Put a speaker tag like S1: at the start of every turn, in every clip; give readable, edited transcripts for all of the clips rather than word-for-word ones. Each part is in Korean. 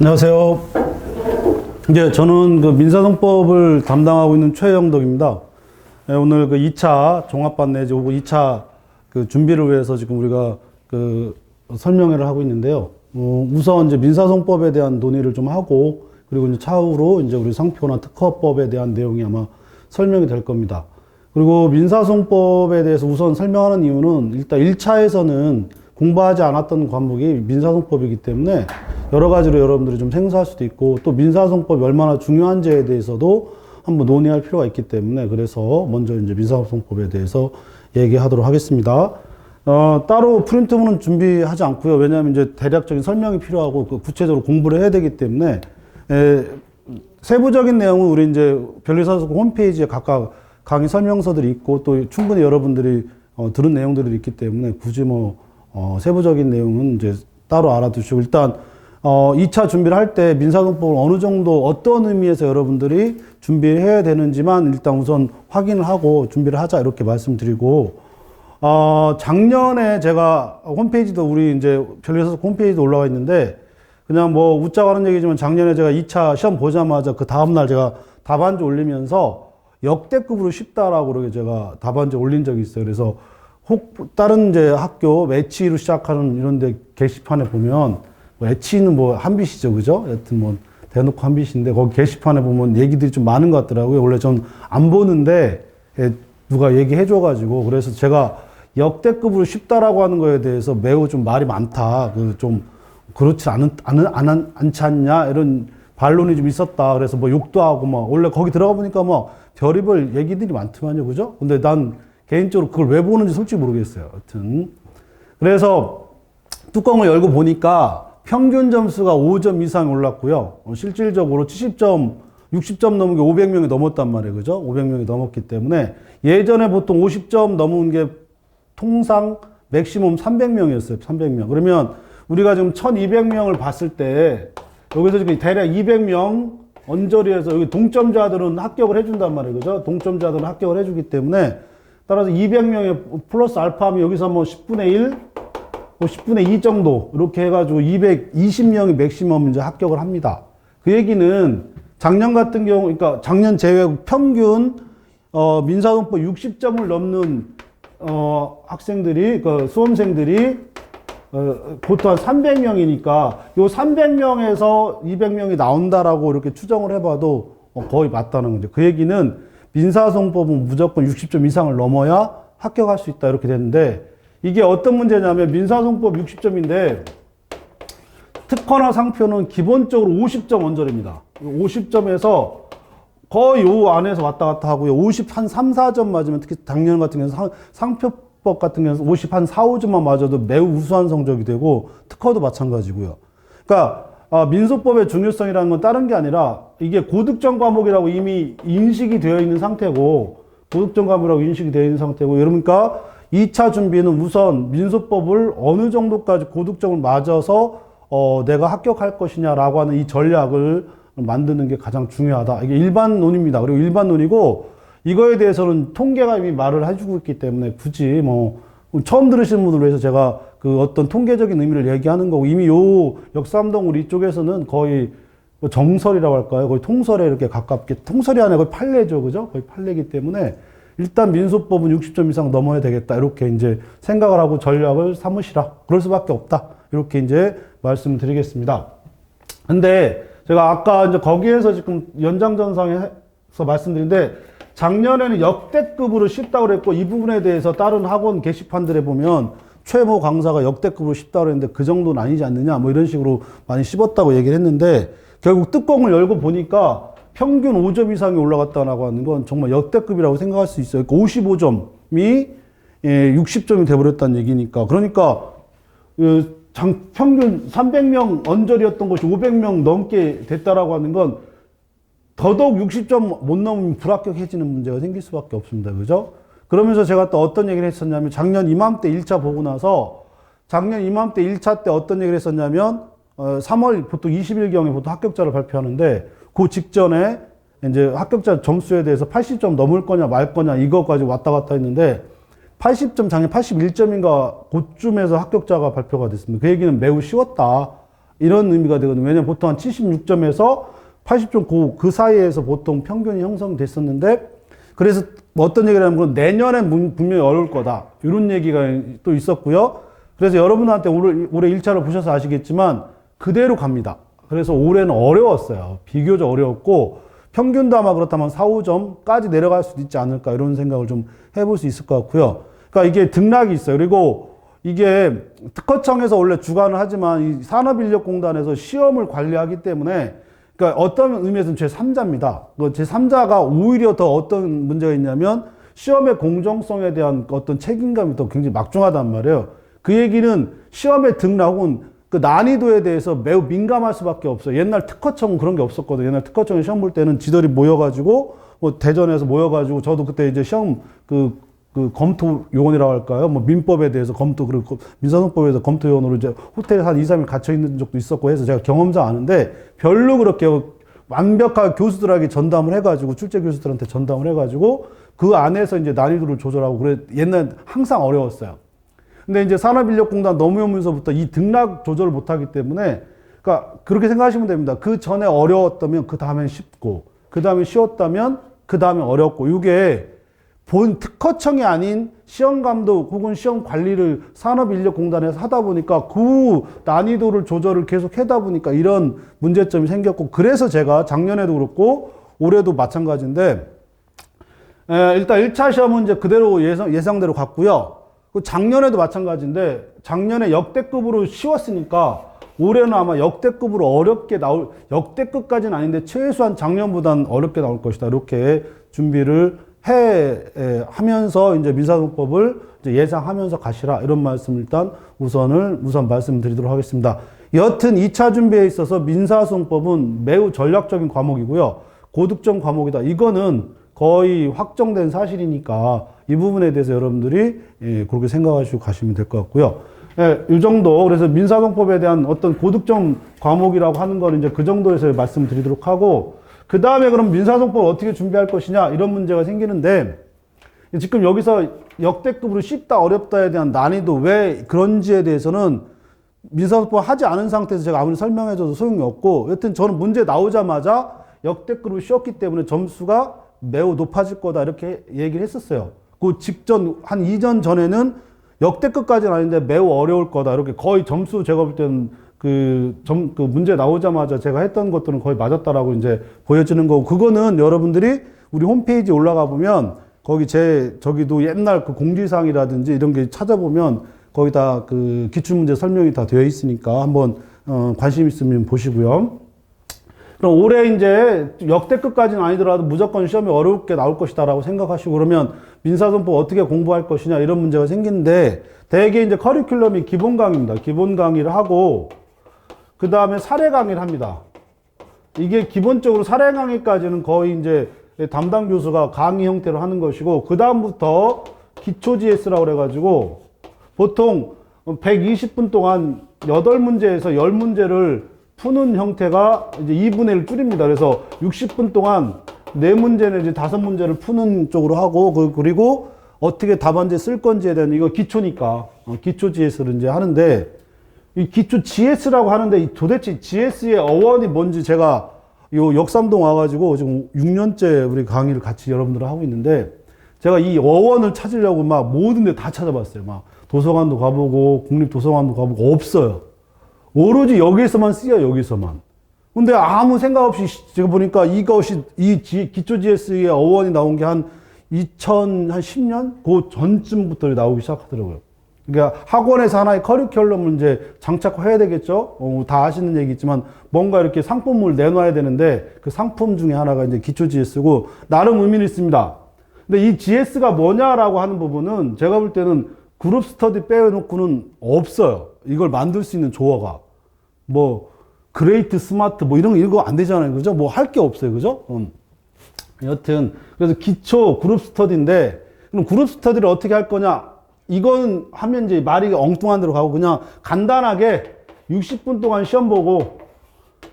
S1: 안녕하세요. 이제 저는 그 민사송법을 담당하고 있는 최영덕입니다. 오늘 그 2차 종합반 내지 2차 그 준비를 위해서 지금 우리가 그 설명회를 하고 있는데요. 우선 이제 민사송법에 대한 논의를 좀 하고, 그리고 이제 차후로 이제 우리 상표나 특허법에 대한 내용이 아마 설명이 될 겁니다. 그리고 민사송법에 대해서 우선 설명하는 이유는 일단 1차에서는 공부하지 않았던 과목이 민사송법이기 때문에 여러 가지로 여러분들이 좀 생소할 수도 있고, 또 민사송법이 얼마나 중요한지에 대해서도 한번 논의할 필요가 있기 때문에, 그래서 먼저 이제 민사송법에 대해서 얘기하도록 하겠습니다. 따로 프린트문은 준비하지 않고요. 왜냐하면 이제 대략적인 설명이 필요하고 구체적으로 공부를 해야 되기 때문에, 세부적인 내용은 우리 이제 변리사소법 홈페이지에 각각 강의 설명서들이 있고, 또 충분히 여러분들이 들은 내용들이 있기 때문에 굳이 세부적인 내용은 이제 따로 알아두시고, 일단 2차 준비를 할 때 민사송법을 어느 정도 어떤 의미에서 여러분들이 준비해야 되는지만 일단 우선 확인을 하고 준비를 하자, 이렇게 말씀드리고, 작년에 제가 홈페이지도 우리 이제 변리사소법 홈페이지도 올라와 있는데, 그냥 웃자고 하는 얘기지만 작년에 제가 2차 시험 보자마자 그 다음날 제가 답안지 올리면서 역대급으로 쉽다라고 그렇게 제가 답안지 올린 적이 있어요. 그래서 혹 다른 이제 학교 매치로 시작하는 이런 데 게시판에 보면, 매치는 한빛이죠, 그죠? 여튼 대놓고 한빛인데, 거기 게시판에 보면 얘기들이 좀 많은 것 같더라고요. 원래 전 안 보는데 누가 얘기해줘가지고, 그래서 제가 역대급으로 쉽다라고 하는 거에 대해서 매우 좀 말이 많다, 좀 그렇지 않지 않냐, 이런 반론이 좀 있었다. 그래서 욕도 하고 원래 거기 들어가 보니까 별의별 얘기들이 많더만요, 그죠? 근데 난 개인적으로 그걸 왜 보는지 솔직히 모르겠어요. 여튼 그래서 뚜껑을 열고 보니까 평균 점수가 5점 이상 올랐고요. 실질적으로 70점, 60점 넘은 게 500명이 넘었단 말이에요, 그죠? 500명이 넘었기 때문에, 예전에 보통 50점 넘은 게 통상 맥시멈 300명이었어요. 300명. 그러면 우리가 지금 1200명을 봤을 때, 여기서 지금 대략 200명 언저리에서 여기 동점자들은 합격을 해준단 말이에요, 그죠? 동점자들은 합격을 해주기 때문에, 따라서 200명에 플러스 알파하면 여기서 10분의 1, 10분의 2 정도, 이렇게 해가지고 220명이 맥시멈 이제 합격을 합니다. 그 얘기는 작년 같은 경우, 그러니까 작년 제외 평균, 민사송법 60점을 넘는, 학생들이, 수험생들이, 보통 한 300명이니까, 요 300명에서 200명이 나온다라고 이렇게 추정을 해봐도 거의 맞다는 거죠. 그 얘기는 민사송법은 무조건 60점 이상을 넘어야 합격할 수 있다, 이렇게 되는데, 이게 어떤 문제냐면, 민사송법 60점인데, 특허나 상표는 기본적으로 50점 언저리입니다. 50점에서 거의 요 안에서 왔다 갔다 하고요. 50 한 3, 4점 맞으면, 특히 작년 같은 경우는 상표법 같은 경우는 50 한 4, 5점만 맞아도 매우 우수한 성적이 되고, 특허도 마찬가지고요. 그러니까 민소법의 중요성이라는 건 다른 게 아니라, 이게 고득점 과목이라고 이미 인식이 되어 있는 상태고, 그러니까 2차 준비는 우선 민소법을 어느 정도까지 고득점을 맞아서 내가 합격할 것이냐라고 하는 이 전략을 만드는 게 가장 중요하다. 이게 일반론입니다. 그리고 일반론이고, 이거에 대해서는 통계가 이미 말을 해주고 있기 때문에 굳이 처음 들으시는 분들 위해서 제가 그 어떤 통계적인 의미를 얘기하는 거고, 이미 요 역삼동 우리 이쪽에서는 거의 정설이라고 할까요? 거의 통설에 이렇게 가깝게, 통설이 아니라 거의 판례죠, 그죠? 거의 판례이기 때문에 일단 민소법은 60점 이상 넘어야 되겠다, 이렇게 이제 생각을 하고 전략을 삼으시라. 그럴 수밖에 없다, 이렇게 이제 말씀을 드리겠습니다. 근데 제가 아까 이제 거기에서 지금 연장전상에서 말씀드린데, 작년에는 역대급으로 쉽다고 그랬고, 이 부분에 대해서 다른 학원 게시판들에 보면 최모 강사가 역대급으로 쉽다고 그랬는데 그 정도는 아니지 않느냐, 이런 식으로 많이 씹었다고 얘기를 했는데, 결국 뚜껑을 열고 보니까 평균 5점 이상이 올라갔다고 하는 건 정말 역대급이라고 생각할 수 있어요. 그러니까 55점이 60점이 돼버렸다는 얘기니까. 그러니까 평균 300명 언저리였던 것이 500명 넘게 됐다라고 하는 건 더더욱 60점 못 넘으면 불합격해지는 문제가 생길 수밖에 없습니다. 그죠? 그러면서 제가 또 어떤 얘기를 했었냐면, 작년 이맘때 1차 보고 나서, 작년 이맘때 1차 때 어떤 얘기를 했었냐면, 3월 보통 20일경에 보통 합격자를 발표하는데, 그 직전에 이제 합격자 점수에 대해서 80점 넘을 거냐 말 거냐 이거까지 왔다 갔다 했는데, 80점, 작년 81점인가 그쯤에서 합격자가 발표가 됐습니다. 그 얘기는 매우 쉬웠다. 이런 의미가 되거든요. 왜냐면 보통 한 76점에서 80점 그 사이에서 보통 평균이 형성됐었는데, 그래서 어떤 얘기를 하면 내년에 분명히 어려울 거다. 이런 얘기가 또 있었고요. 그래서 여러분한테 올해 1차를 보셔서 아시겠지만 그대로 갑니다. 그래서 올해는 어려웠어요. 비교적 어려웠고, 평균도 아마 그렇다면 4, 5점까지 내려갈 수도 있지 않을까, 이런 생각을 좀 해볼 수 있을 것 같고요. 그러니까 이게 등락이 있어요. 그리고 이게 특허청에서 원래 주관을 하지만 이 산업인력공단에서 시험을 관리하기 때문에, 그러니까 어떤 의미에서는 제3자입니다. 그 제3자가 오히려 더 어떤 문제가 있냐면 시험의 공정성에 대한 어떤 책임감이 더 굉장히 막중하단 말이에요. 그 얘기는 시험의 등락은 그 난이도에 대해서 매우 민감할 수밖에 없어요. 옛날 특허청은 그런 게 없었거든요. 옛날 특허청에 시험 볼 때는 지들이 모여가지고, 뭐 대전에서 모여가지고, 저도 그때 이제 시험 그 검토 요원이라고 할까요? 뭐 민법에 대해서 검토, 그리고 민사소송법에서 검토 요원으로 이제 호텔에 한 2, 3일 갇혀 있는 적도 있었고 해서 제가 경험자 아는데, 별로 그렇게 완벽하게 교수들에게 전담을 해가지고, 출제 교수들한테 전담을 해가지고, 그 안에서 이제 난이도를 조절하고, 그래, 옛날 항상 어려웠어요. 근데 이제 산업인력공단 넘어오면서부터 이 등락 조절을 못하기 때문에, 그러니까 그렇게 생각하시면 됩니다. 그 전에 어려웠다면 그 다음엔 쉽고, 그 다음에 쉬웠다면 그 다음에 어렵고, 이게 본 특허청이 아닌 시험감독 혹은 시험 관리를 산업인력공단에서 하다 보니까 그 난이도를 조절을 계속 하다 보니까 이런 문제점이 생겼고, 그래서 제가 작년에도 그렇고 올해도 마찬가지인데, 일단 1차 시험은 이제 그대로 예상대로 갔고요. 작년에도 마찬가지인데, 작년에 역대급으로 쉬웠으니까 올해는 아마 역대급으로 어렵게 역대급까지는 아닌데 최소한 작년보다는 어렵게 나올 것이다. 이렇게 준비를 하면서 이제 민사소송법을 이제 예상하면서 가시라, 이런 말씀을 일단 우선 말씀드리도록 하겠습니다. 여튼 2차 준비에 있어서 민사소송법은 매우 전략적인 과목이고요. 고득점 과목이다. 이거는 거의 확정된 사실이니까 이 부분에 대해서 여러분들이 그렇게 생각하시고 가시면 될 것 같고요. 이 정도. 그래서 민사소송법에 대한 어떤 고득점 과목이라고 하는 거는 이제 그 정도에서 말씀드리도록 하고, 그 다음에 그럼 민사소송법 어떻게 준비할 것이냐, 이런 문제가 생기는데, 지금 여기서 역대급으로 쉽다 어렵다에 대한 난이도 왜 그런지에 대해서는 민사소송법 하지 않은 상태에서 제가 아무리 설명해줘도 소용이 없고, 여튼 저는 문제 나오자마자 역대급으로 쉬웠기 때문에 점수가 매우 높아질 거다, 이렇게 얘기를 했었어요. 그 직전 한 2년 전에는 역대급까지는 아닌데 매우 어려울 거다, 이렇게 거의 점수 제가 볼 때는 그 문제 나오자마자 제가 했던 것들은 거의 맞았다라고 이제 보여지는 거고, 그거는 여러분들이 우리 홈페이지에 올라가 보면 거기 저기도 옛날 그 공지사항이라든지 이런 게 찾아보면 거기 다 그 기출문제 설명이 다 되어 있으니까 한번 관심 있으면 보시고요. 그럼 올해 이제 역대급까지는 아니더라도 무조건 시험이 어렵게 나올 것이다라고 생각하시고, 그러면 민사소송법 어떻게 공부할 것이냐, 이런 문제가 생기는데, 대개 이제 커리큘럼이 기본 강의입니다. 기본 강의를 하고 그 다음에 사례 강의를 합니다. 이게 기본적으로 사례 강의까지는 거의 이제 담당 교수가 강의 형태로 하는 것이고, 그 다음부터 기초 GS라고 그래가지고 보통 120분 동안 8문제에서 10문제를 푸는 형태가 이제 2분의 1 줄입니다. 그래서 60분 동안 4문제 내지 5문제를 푸는 쪽으로 하고, 그리고 어떻게 답안지 쓸 건지에 대한, 이거 기초니까 기초 GS를 이제 하는데, 이 기초 GS라고 하는데 도대체 GS의 어원이 뭔지 제가 요 역삼동 와가지고 지금 6년째 우리 강의를 같이 여러분들 하고 있는데, 제가 이 어원을 찾으려고 막 모든 데 다 찾아봤어요. 막 도서관도 가보고 국립도서관도 가보고 없어요. 오로지 여기에서만 쓰여, 여기서만. 근데 아무 생각 없이 제가 보니까 이것이 기초 GS의 어원이 나온 게 한 2010년? 그 전쯤부터 나오기 시작하더라고요. 그러니까 학원에서 하나의 커리큘럼을 이제 장착해야 되겠죠? 다 아시는 얘기지만 뭔가 이렇게 상품을 내놔야 되는데, 그 상품 중에 하나가 이제 기초 GS고, 나름 의미는 있습니다. 근데 이 GS가 뭐냐라고 하는 부분은 제가 볼 때는 그룹 스터디 빼놓고는 없어요. 이걸 만들 수 있는 조어가. 뭐, 그레이트, 스마트, 뭐 이런 거 안 되잖아요. 그죠? 뭐 할 게 없어요. 그죠? 여튼, 그래서 기초 그룹 스터디인데, 그럼 그룹 스터디를 어떻게 할 거냐? 이건 하면 이제 말이 엉뚱한 데로 가고, 그냥 간단하게 60분 동안 시험 보고,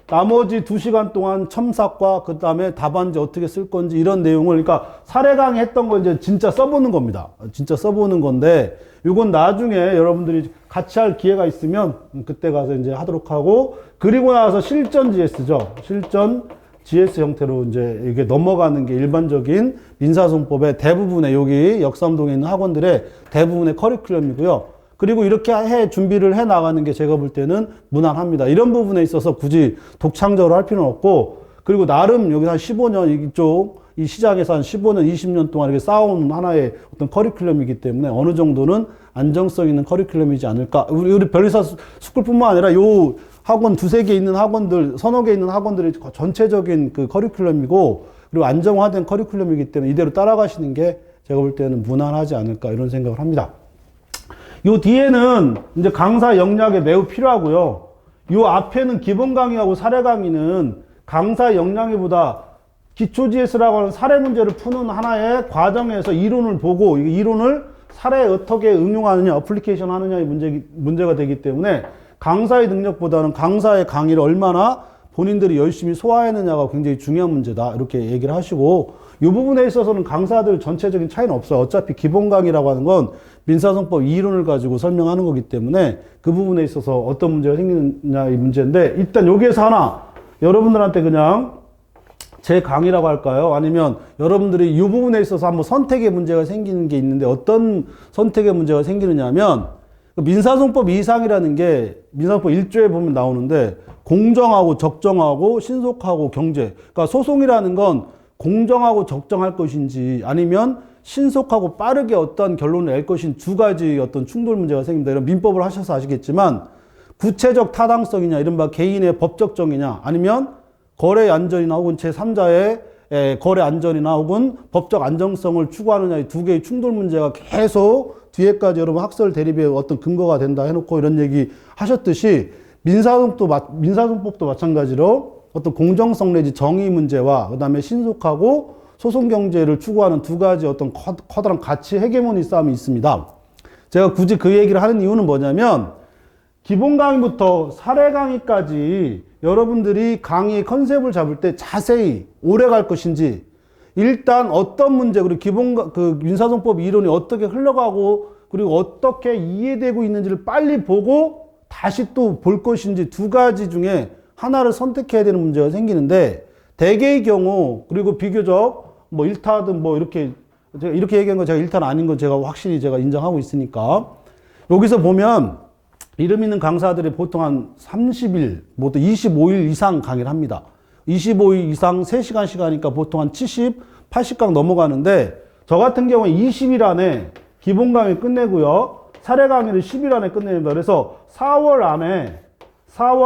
S1: 나머지 2시간 동안 첨삭과 그 다음에 답안지 어떻게 쓸 건지 이런 내용을, 그러니까 사례 강의 했던 걸 이제 진짜 써보는 겁니다. 진짜 써보는 건데, 이건 나중에 여러분들이 같이 할 기회가 있으면 그때 가서 이제 하도록 하고, 그리고 나서 실전 GS죠. 실전 GS 형태로 이제 이게 넘어가는 게 일반적인 민사소송법의 대부분의, 여기 역삼동에 있는 학원들의 대부분의 커리큘럼이고요. 그리고 이렇게 준비를 해 나가는 게 제가 볼 때는 무난합니다. 이런 부분에 있어서 굳이 독창적으로 할 필요는 없고, 그리고 나름 여기 한 15년 이쪽 이 시장에서 한 15년, 20년 동안 이렇게 쌓아온 하나의 어떤 커리큘럼이기 때문에 어느 정도는 안정성 있는 커리큘럼이지 않을까. 우리 변리사 스쿨뿐만 아니라 요 학원 2-3개 있는 학원들, 3-4개 있는 학원들이 전체적인 그 커리큘럼이고, 그리고 안정화된 커리큘럼이기 때문에 이대로 따라가시는 게 제가 볼 때는 무난하지 않을까 이런 생각을 합니다. 요 뒤에는 이제 강사 역량에 매우 필요하고요. 요 앞에는 기본 강의하고 사례 강의는 강사 역량보다 기초 GS라고 하는 사례 문제를 푸는 하나의 과정에서 이론을 보고, 이 이론을 사례에 어떻게 응용하느냐, 어플리케이션 하느냐의 문제가 되기 때문에 강사의 능력보다는 강사의 강의를 얼마나 본인들이 열심히 소화했느냐가 굉장히 중요한 문제다. 이렇게 얘기를 하시고, 이 부분에 있어서는 강사들 전체적인 차이는 없어요. 어차피 기본 강의라고 하는 건 민사소송법 이론을 가지고 설명하는 거기 때문에 그 부분에 있어서 어떤 문제가 생기느냐의 문제인데, 일단 여기에서 하나 여러분들한테 그냥 제 강의라고 할까요? 아니면 여러분들이 이 부분에 있어서 한번 선택의 문제가 생기는 게 있는데, 어떤 선택의 문제가 생기느냐 하면, 민사소송법 이상이라는 게 민사소송법 1조에 보면 나오는데, 공정하고 적정하고 신속하고 경제. 그러니까 소송이라는 건 공정하고 적정할 것인지 아니면 신속하고 빠르게 어떤 결론을 낼 것인 두 가지 어떤 충돌 문제가 생깁니다. 이런 민법을 하셔서 아시겠지만, 구체적 타당성이냐, 이른바 개인의 법적 정의냐, 아니면 거래 안전이나 혹은 제3자의 거래 안전이나 혹은 법적 안정성을 추구하느냐, 이 두 개의 충돌 문제가 계속 뒤에까지 여러분 학설 대립의 어떤 근거가 된다 해놓고 이런 얘기 하셨듯이, 민사소송법도 마찬가지로 어떤 공정성 내지 정의 문제와 그 다음에 신속하고 소송 경제를 추구하는 두 가지 어떤 커다란 가치 헤게모니 싸움이 있습니다. 제가 굳이 그 얘기를 하는 이유는 뭐냐면, 기본 강의부터 사례 강의까지 여러분들이 강의의 컨셉을 잡을 때 자세히 오래 갈 것인지, 일단 어떤 문제, 그리고 민사소송법 이론이 어떻게 흘러가고 그리고 어떻게 이해되고 있는지를 빨리 보고 다시 또 볼 것인지, 두 가지 중에 하나를 선택해야 되는 문제가 생기는데, 대개의 경우, 그리고 비교적 뭐 1타든 뭐 이렇게 제가 이렇게 얘기한 건 제가 1타는 아닌 건 제가 확실히 제가 인정하고 있으니까, 여기서 보면 이름 있는 강사들이 보통 한 30일, 뭐 또 25일 이상 강의를 합니다. 25일 이상 3시간씩 하니까 보통 한 70, 80강 넘어가는데, 저 같은 경우에 20일 안에 기본 강의 끝내고요. 사례 강의를 10일 안에 끝냅니다. 그래서 4월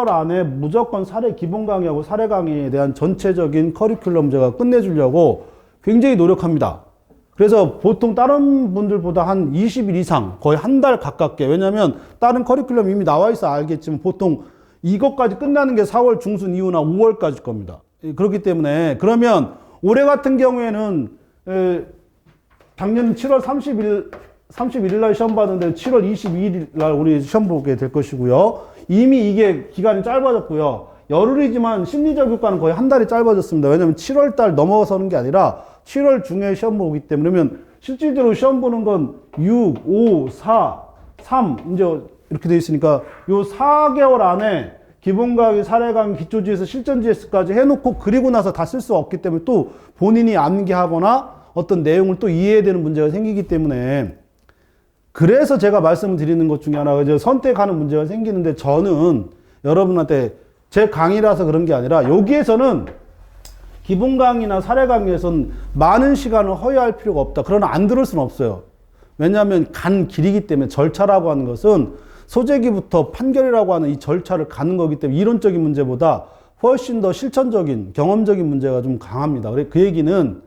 S1: 안에 무조건 사례 기본 강의하고 사례 강의에 대한 전체적인 커리큘럼 제가 끝내주려고 굉장히 노력합니다. 그래서 보통 다른 분들보다 한 20일 이상, 거의 한 달 가깝게, 왜냐면 다른 커리큘럼 이미 나와 있어 알겠지만 보통 이것까지 끝나는 게 4월 중순 이후나 5월까지 겁니다. 그렇기 때문에, 그러면 올해 같은 경우에는 작년 7월 31일 날 시험 봤는데 7월 22일 날 우리 시험 보게 될 것이고요. 이미 이게 기간이 짧아졌고요. 열흘이지만 심리적 효과는 거의 한 달이 짧아졌습니다. 왜냐면 7월 달 넘어서는 게 아니라 7월 중에 시험 보기 때문에, 그러면 실질적으로 시험 보는 건 6, 5, 4, 3 이제 이렇게 돼 있으니까 요 4개월 안에 기본 강의, 사례 강의, 기초 GS, 실전 GS까지 해놓고 그리고 나서 다 쓸 수 없기 때문에 또 본인이 암기하거나 어떤 내용을 또 이해해야 되는 문제가 생기기 때문에, 그래서 제가 말씀을 드리는 것 중에 하나가 이제 선택하는 문제가 생기는데, 저는 여러분한테 제 강의라서 그런 게 아니라, 여기에서는 기본 강의나 사례 강의에서는 많은 시간을 허용할 필요가 없다. 그러나 안 들을 수는 없어요. 왜냐하면 간 길이기 때문에, 절차라고 하는 것은 소재기부터 판결이라고 하는 이 절차를 가는 거기 때문에 이론적인 문제보다 훨씬 더 실천적인 경험적인 문제가 좀 강합니다. 그 얘기는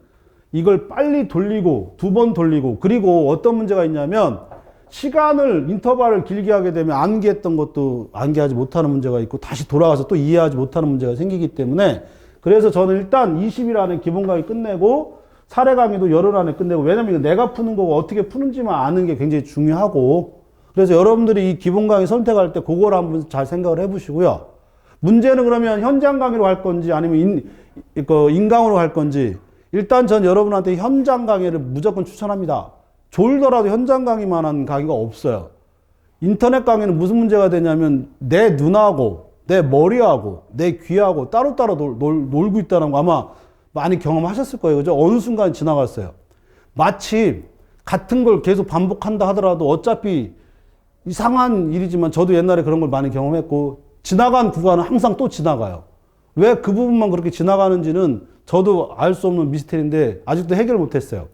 S1: 이걸 빨리 돌리고 2번 돌리고, 그리고 어떤 문제가 있냐면, 시간을 인터벌을 길게 하게 되면 암기했던 것도 암기하지 못하는 문제가 있고, 다시 돌아가서 또 이해하지 못하는 문제가 생기기 때문에, 그래서 저는 일단 20일 안에 기본 강의 끝내고 사례 강의도 열흘 안에 끝내고, 왜냐면 이거 내가 푸는 거고 어떻게 푸는지만 아는 게 굉장히 중요하고, 그래서 여러분들이 이 기본 강의 선택할 때 그걸 한번 잘 생각을 해 보시고요. 문제는 그러면 현장 강의로 할 건지 아니면 인강으로 할 건지, 일단 전 여러분한테 현장 강의를 무조건 추천합니다. 졸더라도 현장 강의만한 강의가 없어요. 인터넷 강의는 무슨 문제가 되냐면 내 눈하고 내 머리하고 내 귀하고 따로따로 놀고 있다는 거 아마 많이 경험하셨을 거예요. 그죠? 어느 순간 지나갔어요. 마치 같은 걸 계속 반복한다 하더라도 어차피 이상한 일이지만 저도 옛날에 그런 걸 많이 경험했고, 지나간 구간은 항상 또 지나가요. 왜 그 부분만 그렇게 지나가는지는 저도 알 수 없는 미스터리인데 아직도 해결 못했어요.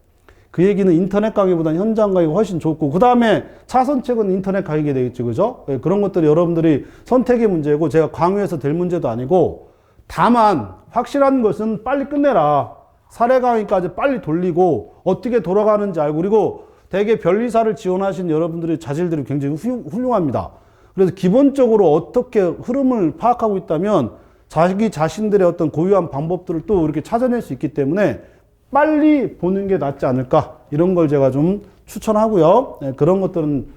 S1: 그 얘기는 인터넷 강의보다는 현장 강의가 훨씬 좋고, 그 다음에 차선책은 인터넷 강의가 되겠죠. 그죠? 그런 것들이 여러분들이 선택의 문제고, 제가 강요해서 될 문제도 아니고, 다만 확실한 것은 빨리 끝내라. 사례 강의까지 빨리 돌리고 어떻게 돌아가는지 알고, 그리고 대개 변리사를 지원하신 여러분들의 자질들이 굉장히 훌륭합니다. 그래서 기본적으로 어떻게 흐름을 파악하고 있다면 자기 자신들의 어떤 고유한 방법들을 또 이렇게 찾아낼 수 있기 때문에 빨리 보는 게 낫지 않을까, 이런 걸 제가 좀 추천하고요. 네, 그런 것들은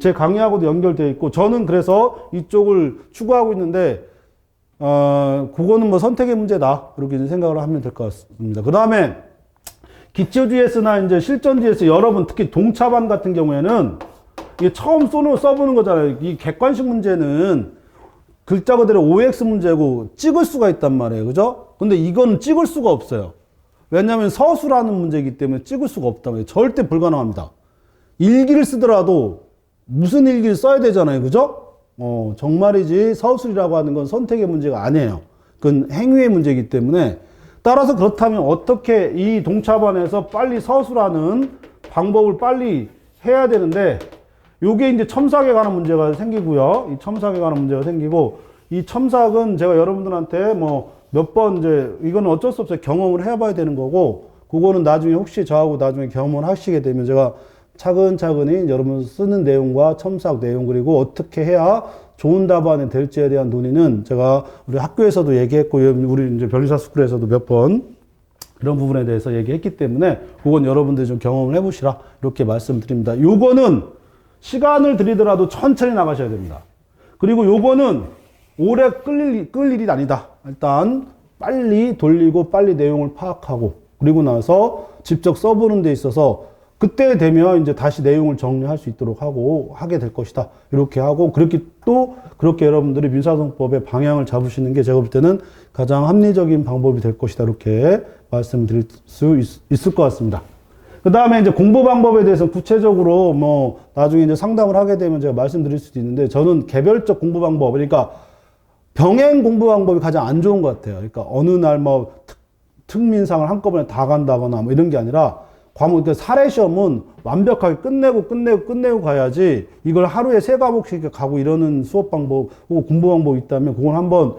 S1: 제 강의하고도 연결되어 있고, 저는 그래서 이쪽을 추구하고 있는데 그거는 뭐 선택의 문제다, 그렇게 생각을 하면 될 것 같습니다. 그 다음에 기초 GS나 이제 실전 GS, 여러분 특히 동차반 같은 경우에는 이게 처음 써보는 거잖아요. 이 객관식 문제는 글자 그대로 OX 문제고 찍을 수가 있단 말이에요. 그죠? 근데 이거는 찍을 수가 없어요. 왜냐하면 서술하는 문제이기 때문에 찍을 수가 없단 말이에요. 절대 불가능합니다. 일기를 쓰더라도 무슨 일기를 써야 되잖아요. 그죠? 정말이지 서술이라고 하는 건 선택의 문제가 아니에요. 그건 행위의 문제이기 때문에, 따라서 그렇다면 어떻게 이 동차반에서 빨리 서술하는 방법을 빨리 해야 되는데, 요게 이제 첨삭에 관한 문제가 생기고요. 이 첨삭에 관한 문제가 생기고, 이 첨삭은 제가 여러분들한테 뭐 몇 번 이제 이거는 어쩔 수 없어요. 경험을 해봐야 되는 거고, 그거는 나중에 혹시 저하고 나중에 경험을 하시게 되면 제가 차근차근히 여러분 쓰는 내용과 첨삭 내용, 그리고 어떻게 해야 좋은 답안이 될지에 대한 논의는 제가 우리 학교에서도 얘기했고, 우리 이제 변리사 스쿨에서도 몇 번 이런 부분에 대해서 얘기했기 때문에 그건 여러분들이 좀 경험을 해보시라, 이렇게 말씀드립니다. 요거는 시간을 들이더라도 천천히 나가셔야 됩니다. 그리고 요거는 오래 끌 일이 아니다. 일단 빨리 돌리고 빨리 내용을 파악하고, 그리고 나서 직접 써보는 데 있어서 그때 되면 이제 다시 내용을 정리할 수 있도록 하게 될 것이다. 이렇게 하고, 그렇게 여러분들이 민사소송법의 방향을 잡으시는 게 제가 볼 때는 가장 합리적인 방법이 될 것이다. 이렇게 말씀드릴 수 있을 것 같습니다. 그 다음에 이제 공부 방법에 대해서 구체적으로 뭐 나중에 이제 상담을 하게 되면 제가 말씀드릴 수도 있는데, 저는 개별적 공부 방법, 그러니까 병행 공부 방법이 가장 안 좋은 것 같아요. 그러니까 어느 날 뭐 특민상을 한꺼번에 다 간다거나 뭐 이런 게 아니라, 그러니까 사례 시험은 완벽하게 끝내고 가야지, 이걸 하루에 3과목씩 가고 이러는 수업 방법 혹은 공부 방법이 있다면 그건 한번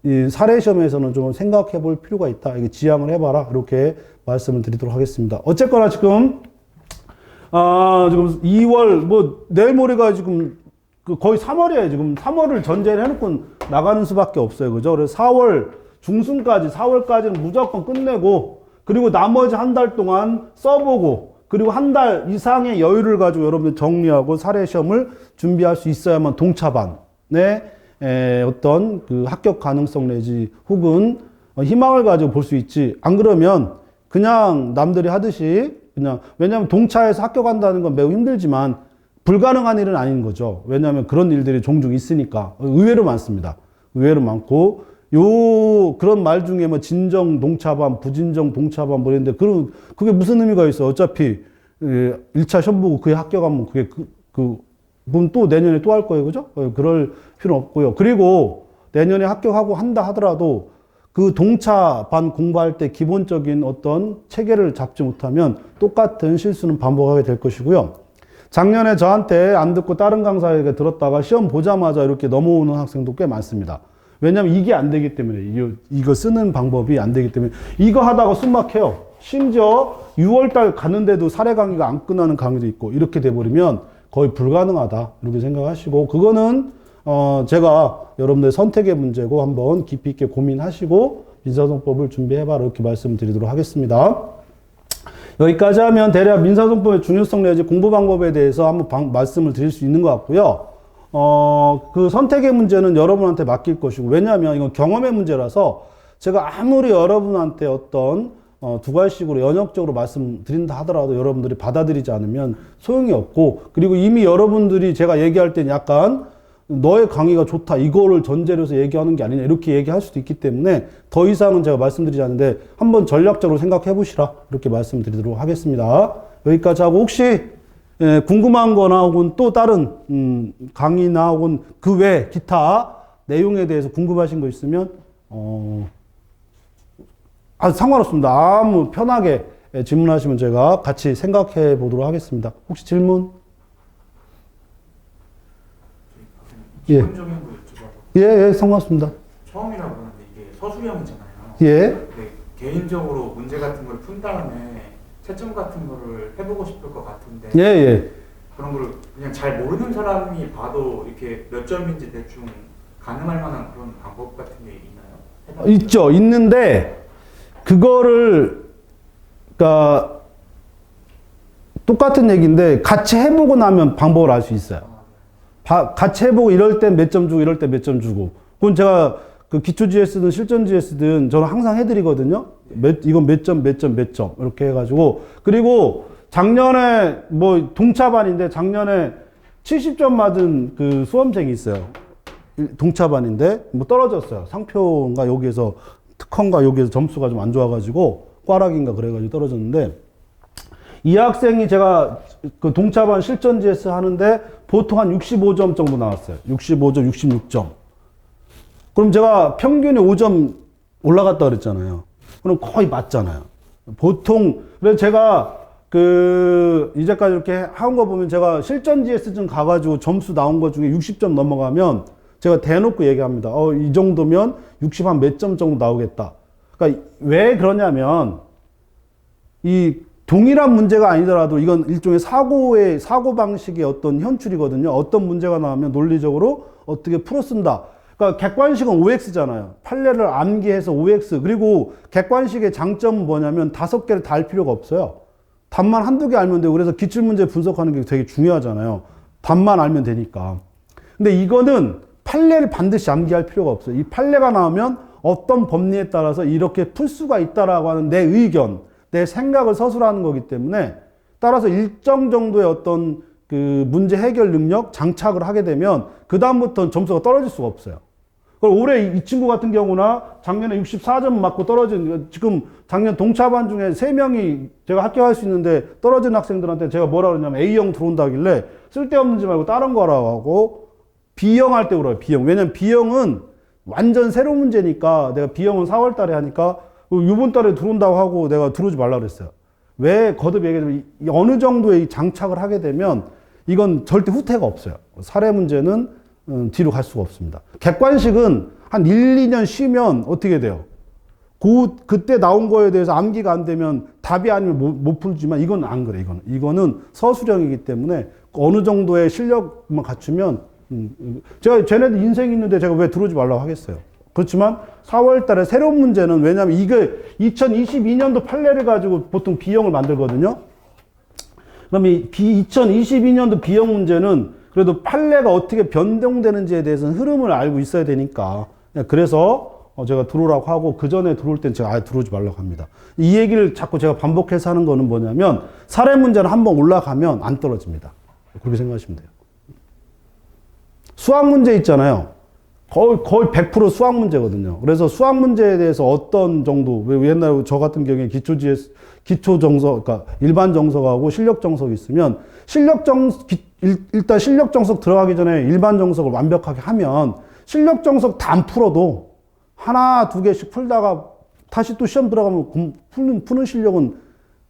S1: 이 사례 시험에서는 좀 생각해 볼 필요가 있다. 이게 지향을 해봐라. 이렇게 말씀을 드리도록 하겠습니다. 어쨌거나 지금 2월, 뭐 내일 모레가 지금 거의 3월이에요. 지금 3월을 전제를 해놓고 나가는 수밖에 없어요. 그죠? 그래서 4월 중순까지, 4월까지는 무조건 끝내고, 그리고 나머지 한 달 동안 써보고, 그리고 한 달 이상의 여유를 가지고 여러분들 정리하고 사례 시험을 준비할 수 있어야만 동차반에 어떤 그 합격 가능성 내지 혹은 희망을 가지고 볼 수 있지. 안 그러면 그냥 남들이 하듯이 그냥, 왜냐하면 동차에서 합격한다는 건 매우 힘들지만 불가능한 일은 아닌 거죠. 왜냐하면 그런 일들이 종종 있으니까. 의외로 많습니다. 의외로 많고, 그런 말 중에 뭐 진정 동차반, 부진정 동차반 뭐 이런데, 그게 무슨 의미가 있어? 어차피 1차 시험 보고 그게 합격하면 그게 그분 또 내년에 또 할 거예요. 그죠? 그럴 필요는 없고요. 그리고 내년에 합격하고 한다 하더라도 그 동차반 공부할 때 기본적인 어떤 체계를 잡지 못하면 똑같은 실수는 반복하게 될 것이고요. 작년에 저한테 안 듣고 다른 강사에게 들었다가 시험 보자마자 이렇게 넘어오는 학생도 꽤 많습니다. 왜냐면 이게 안 되기 때문에, 이거 쓰는 방법이 안 되기 때문에. 이거 하다가 숨 막혀요. 심지어 6월달 갔는데도 사례 강의가 안 끝나는 강의도 있고, 이렇게 돼버리면 거의 불가능하다, 이렇게 생각하시고, 그거는 제가 여러분들 선택의 문제고 한번 깊이 있게 고민하시고 민사소송법을 준비해봐라, 이렇게 말씀드리도록 하겠습니다. 여기까지 하면 대략 민사소송법의 중요성 내지 공부 방법에 대해서 한번 말씀을 드릴 수 있는 것 같고요. 그 선택의 문제는 여러분한테 맡길 것이고, 왜냐하면 이건 경험의 문제라서 제가 아무리 여러분한테 어떤 두 가지식으로 연역적으로 말씀드린다 하더라도 여러분들이 받아들이지 않으면 소용이 없고, 그리고 이미 여러분들이 제가 얘기할 땐 약간 너의 강의가 좋다 이거를 전제로 해서 얘기하는 게 아니냐 이렇게 얘기할 수도 있기 때문에 더 이상은 제가 말씀드리지 않는데 한번 전략적으로 생각해 보시라 이렇게 말씀드리도록 하겠습니다. 여기까지 하고 혹시 궁금한 거나 혹은 또 다른 강의나 혹은 그 외 기타 내용에 대해서 궁금하신 거 있으면 상관없습니다. 아무 편하게 질문하시면 제가 같이 생각해 보도록 하겠습니다. 혹시 질문?
S2: 기본적인 거 여쭤봐도.
S1: 예, 상관없습니다.
S2: 처음이라고 하는데 이게 서술형이잖아요.
S1: 예.
S2: 근데 개인적으로 문제 같은 걸 푼 다음에 채점 같은 거를 해보고 싶을 것 같은데.
S1: 예.
S2: 그런 걸 그냥 잘 모르는 사람이 봐도 이렇게 몇 점인지 대충 가늠할 만한 그런 방법 같은 게 있나요?
S1: 있죠. 있는데 그거를 그러니까 똑같은 얘기인데 같이 해보고 나면 방법을 알 수 있어요. 같이 해보고 이럴 때 몇 점 주고 이럴 때 몇 점 주고. 그건 제가 그 기초 GS든 실전 GS든 저는 항상 해드리거든요. 이건 몇 점 이렇게 해가지고. 그리고 작년에 뭐 동차반인데 작년에 70점 맞은 그 수험생이 있어요. 동차반인데 뭐 떨어졌어요. 상표인가 여기에서 특허인가 여기에서 점수가 좀 안 좋아가지고 꽈락인가 그래가지고 떨어졌는데 이 학생이 제가 그 동차반 실전 GS 하는데 보통 한 65점 정도 나왔어요. 65점, 66점. 그럼 제가 평균이 5점 올라갔다 그랬잖아요. 그럼 거의 맞잖아요. 보통, 그래서 제가 이제까지 이렇게 한 거 보면 제가 실전 GS증 가가지고 점수 나온 것 중에 60점 넘어가면 제가 대놓고 얘기합니다. 이 정도면 60 한 몇 점 정도 나오겠다. 그러니까 왜 그러냐면 이 동일한 문제가 아니더라도 이건 일종의 사고 방식의 어떤 현출이거든요. 어떤 문제가 나오면 논리적으로 어떻게 풀어 쓴다. 그러니까 객관식은 OX잖아요. 판례를 암기해서 OX. 그리고 객관식의 장점은 뭐냐면 5개를 다 할 필요가 없어요. 답만 한두 개 알면 되고, 그래서 기출문제 분석하는 게 되게 중요하잖아요. 답만 알면 되니까. 근데 이거는 판례를 반드시 암기할 필요가 없어요. 이 판례가 나오면 어떤 법리에 따라서 이렇게 풀 수가 있다라고 하는 내 의견, 내 생각을 서술하는 거기 때문에 따라서 일정 정도의 어떤 그 문제 해결 능력 장착을 하게 되면 그다음부터는 점수가 떨어질 수가 없어요. 그럼 올해 이 친구 같은 경우나 작년에 64점 맞고 떨어진, 지금 작년 동차반 중에 3명이 제가 합격할 수 있는데 떨어진 학생들한테 제가 뭐라 그러냐면 A형 들어온다길래 쓸데없는지 말고 다른 거라고 하고 B형 할 때 그래요. B형. 왜냐면 B형은 완전 새로운 문제니까 내가 B형은 4월 달에 하니까 이번 달에 들어온다고 하고 내가 들어오지 말라 그랬어요. 왜 거듭 얘기하면 어느 정도의 장착을 하게 되면 이건 절대 후퇴가 없어요. 사례 문제는 뒤로 갈 수가 없습니다. 객관식은 한 1, 2년 쉬면 어떻게 돼요? 그때 나온 거에 대해서 암기가 안 되면 답이 아니면 못 풀지만 이건 안 그래. 이거는 서술형이기 때문에 어느 정도의 실력만 갖추면 제가 쟤네들 인생이 있는데 제가 왜 들어오지 말라고 하겠어요. 그렇지만 4월 달에 새로운 문제는 왜냐하면 이게 2022년도 판례를 가지고 보통 B형을 만들거든요. 그럼 이 2022년도 B형 문제는 그래도 판례가 어떻게 변동되는지에 대해서는 흐름을 알고 있어야 되니까. 그래서 제가 들어오라고 하고 그 전에 들어올 땐 제가 아예 들어오지 말라고 합니다. 이 얘기를 자꾸 제가 반복해서 하는 거는 뭐냐면 사례 문제는 한번 올라가면 안 떨어집니다. 그렇게 생각하시면 돼요. 수학 문제 있잖아요. 거의 100% 수학 문제거든요. 그래서 수학 문제에 대해서 어떤 정도, 왜 옛날에 저 같은 경우에 기초 정석, 그러니까 일반 정석하고 실력 정석이 있으면 일단 실력 정석 들어가기 전에 일반 정석을 완벽하게 하면 실력 정석 다 안 풀어도 하나, 두 개씩 풀다가 다시 또 시험 들어가면 푸는 실력은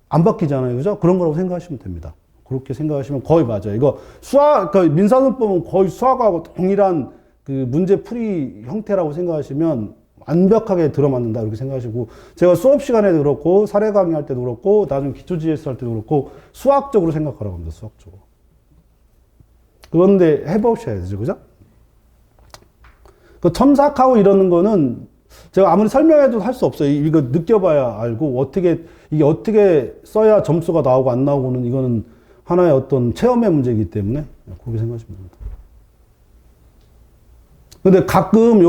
S1: 안 바뀌잖아요. 그죠? 그런 거라고 생각하시면 됩니다. 그렇게 생각하시면 거의 맞아요. 이거 그러니까 민사문법은 거의 수학하고 동일한 그 문제 풀이 형태라고 생각하시면 완벽하게 들어맞는다 이렇게 생각하시고, 제가 수업 시간에도 그렇고 사례 강의할 때도 그렇고 나중에 기초 GS 할 때도 그렇고 수학적으로 생각하라고 합니다. 수학적으로. 그런데 해보셔야 되죠. 그죠? 그 첨삭하고 이러는 거는 제가 아무리 설명해도 할 수 없어요. 이거 느껴봐야 알고 이게 어떻게 써야 점수가 나오고 안 나오고는 이거는 하나의 어떤 체험의 문제이기 때문에 그렇게 생각하시면 됩니다. 근데 가끔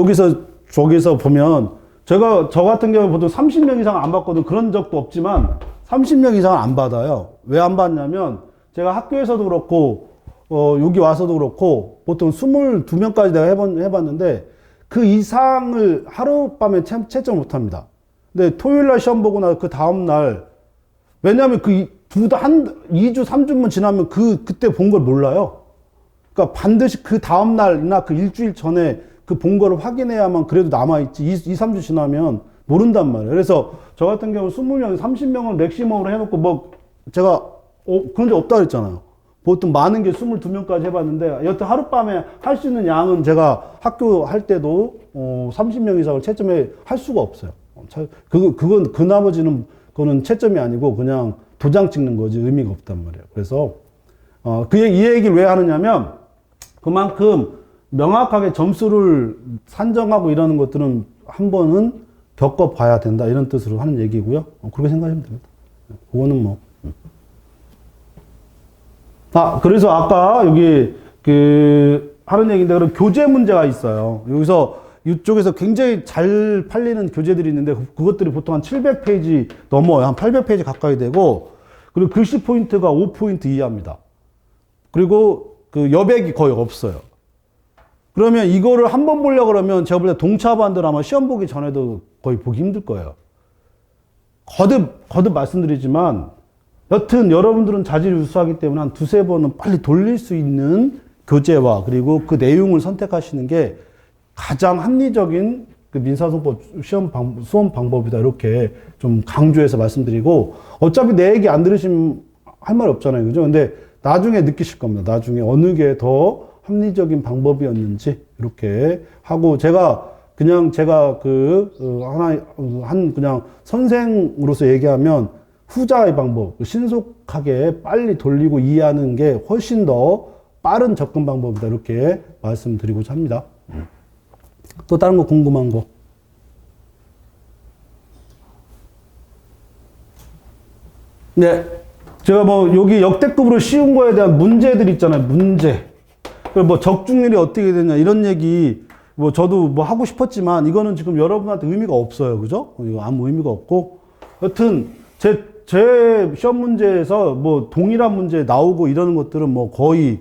S1: 저기서 보면 저 같은 경우는 보통 30명 이상 안 받거든. 그런 적도 없지만 30명 이상은 안 받아요. 왜 안 받냐면 제가 학교에서도 그렇고 여기 와서도 그렇고 보통 22명까지 내가 해봤는데 그 이상을 하룻밤에 채점 못 합니다. 근데 토요일 날 시험 보고 나 그 다음날 왜냐하면 2주, 3주만 지나면 그때 본 걸 몰라요. 그러니까 반드시 그 다음날이나 그 일주일 전에 그 본 거를 확인해야만 그래도 남아있지. 2, 3주 지나면 모른단 말이에요. 그래서 저 같은 경우는 20명, 30명은 맥시멈으로 해놓고 제가 그런 적 없다 그랬잖아요. 보통 많은 게 22명까지 해봤는데 여튼 하룻밤에 할 수 있는 양은 제가 학교 할 때도 30명 이상을 채점해 할 수가 없어요. 그 나머지는 그거는 채점이 아니고 그냥 도장 찍는 거지 의미가 없단 말이에요. 그래서 이 얘기를 왜 하느냐면 그만큼 명확하게 점수를 산정하고 이러는 것들은 한 번은 겪어봐야 된다 이런 뜻으로 하는 얘기고요. 그렇게 생각하시면 됩니다. 그거는 뭐. 그래서 아까 여기 하는 얘기인데 그럼 교재 문제가 있어요. 여기서 이쪽에서 굉장히 잘 팔리는 교재들이 있는데 그것들이 보통 한 700페이지 넘어요. 한 800페이지 가까이 되고 그리고 글씨 포인트가 5포인트 이하입니다. 그리고 여백이 거의 없어요. 그러면 이거를 한 번 보려고 그러면 제가 볼 때 동차반들 아마 시험 보기 전에도 거의 보기 힘들 거예요. 거듭 말씀드리지만 여튼 여러분들은 자질이 우수하기 때문에 한 두세 번은 빨리 돌릴 수 있는 교재와 그리고 그 내용을 선택하시는 게 가장 합리적인 민사소법 수험 방법이다. 이렇게 좀 강조해서 말씀드리고 어차피 내 얘기 안 들으시면 할 말이 없잖아요. 그죠? 근데 나중에 느끼실 겁니다. 나중에 어느 게 더 합리적인 방법이었는지 이렇게 하고 제가 그냥 선생으로서 얘기하면 후자의 방법, 신속하게 빨리 돌리고 이해하는 게 훨씬 더 빠른 접근 방법이다. 이렇게 말씀드리고자 합니다. 또 다른 거 궁금한 거? 네. 제가 여기 역대급으로 쉬운 거에 대한 문제들 있잖아요. 문제. 적중률이 어떻게 되냐, 이런 얘기, 저도 하고 싶었지만, 이거는 지금 여러분한테 의미가 없어요. 그죠? 이거 아무 의미가 없고. 여튼, 제 시험 문제에서 동일한 문제 나오고 이러는 것들은 거의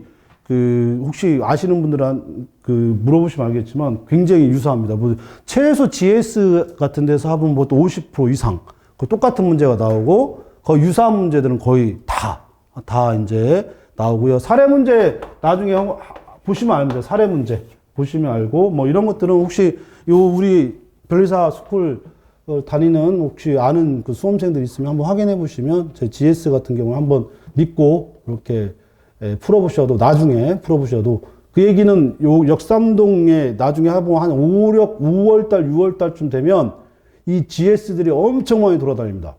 S1: 혹시 아시는 분들은 물어보시면 알겠지만 굉장히 유사합니다. 최소 GS 같은 데서 하면 50% 이상 똑같은 문제가 나오고 거의 유사한 문제들은 거의 다 이제 나오고요. 사례 문제 나중에 보시면 압니다. 사례 문제 보시면 알고 이런 것들은 혹시 우리 변리사 스쿨 다니는 혹시 아는 수험생들 있으면 한번 확인해 보시면 제 GS 같은 경우는 한번 믿고 이렇게 나중에 풀어보셔도 그 얘기는 역삼동에 나중에 해보면 한 5월달, 6월달쯤 되면 이 GS들이 엄청 많이 돌아다닙니다.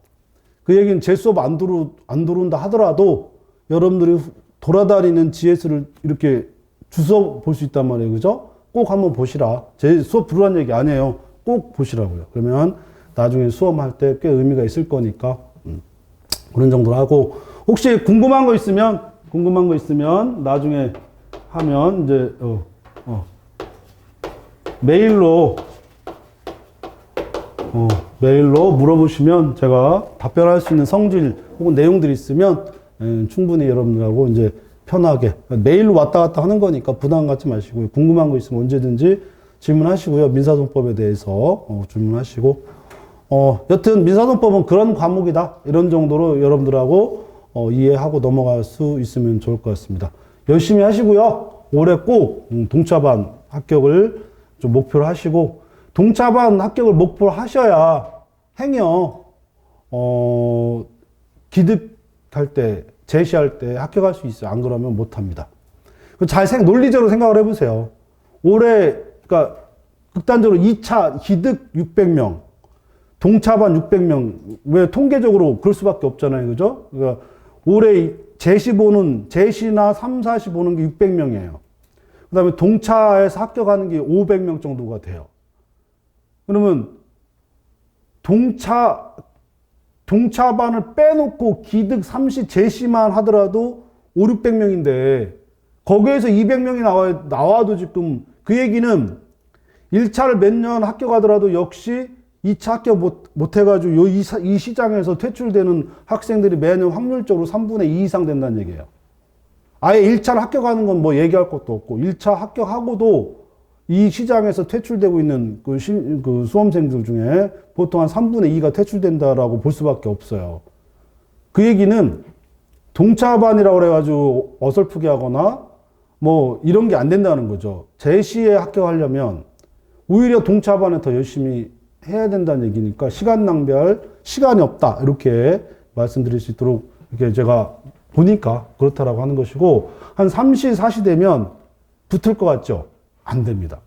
S1: 그 얘기는 제 수업 안 들어온다 하더라도 여러분들이 돌아다니는 GS를 이렇게 주워 볼 수 있단 말이에요. 그죠? 꼭 한번 보시라. 제 수업 들으라는 얘기 아니에요. 꼭 보시라고요. 그러면 나중에 수험할 때 꽤 의미가 있을 거니까 그런 정도로 하고 혹시 궁금한 거 있으면 나중에 하면 이제 메일로 물어보시면 제가 답변할 수 있는 성질 혹은 내용들이 있으면 충분히 여러분들하고 이제 편하게 메일로 왔다 갔다 하는 거니까 부담 갖지 마시고요. 궁금한 거 있으면 언제든지 질문하시고요. 민사소법에 대해서 질문하시고 여튼 민사소법은 그런 과목이다. 이런 정도로 여러분들하고 이해하고 넘어갈 수 있으면 좋을 것 같습니다. 열심히 하시고요. 올해 꼭 동차반 합격을 좀 목표로 하시고 동차반 합격을 목표로 하셔야 행여 기득할 때 제시할 때 합격할 수 있어요. 안 그러면 못합니다. 논리적으로 생각을 해보세요. 올해 그러니까 극단적으로 2차 기득 600명 동차반 600명 왜 통계적으로 그럴 수밖에 없잖아요. 그죠? 그러니까 올해 제시나 3, 4시 보는 게 600명이에요. 그 다음에 동차에서 합격하는 게 500명 정도가 돼요. 그러면 동차반을 빼놓고 기득 3시 제시만 하더라도 5, 600명인데 거기에서 200명이 나와도 지금 그 얘기는 1차를 몇 년 합격하더라도 역시 2차 합격 못 해가지고 이 시장에서 퇴출되는 학생들이 매년 확률적으로 3분의 2 이상 된다는 얘기예요. 아예 1차를 합격하는 건 뭐 얘기할 것도 없고 1차 합격하고도 이 시장에서 퇴출되고 있는 그 수험생들 중에 보통 한 3분의 2가 퇴출된다라고 볼 수밖에 없어요. 그 얘기는 동차반이라고 그래가지고 어설프게 하거나 뭐 이런 게 안 된다는 거죠. 제시에 합격하려면 오히려 동차반에 더 열심히 해야 된다는 얘기니까 시간 낭비할 시간이 없다. 이렇게 말씀드릴 수 있도록 이렇게 제가 보니까 그렇다라고 하는 것이고 한 3시, 4시 되면 붙을 것 같죠? 안 됩니다.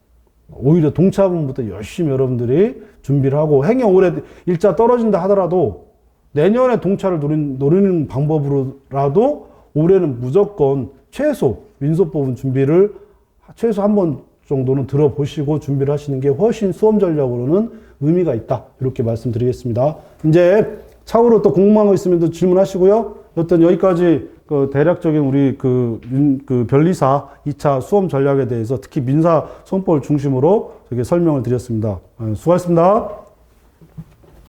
S1: 오히려 동차반부터 열심히 여러분들이 준비를 하고 행여 올해 1차 떨어진다 하더라도 내년에 동차를 노리는 방법으로라도 올해는 무조건 최소 민소법은 준비를 최소 한 번 정도는 들어보시고 준비를 하시는 게 훨씬 수험 전략으로는 의미가 있다. 이렇게 말씀드리겠습니다. 이제 차후로 또 궁금한 거 있으면 또 질문하시고요. 여튼 여기까지 그 대략적인 우리 그 변리사 2차 수험 전략에 대해서 특히 민사 소원법을 중심으로 저게 설명을 드렸습니다. 수고하셨습니다.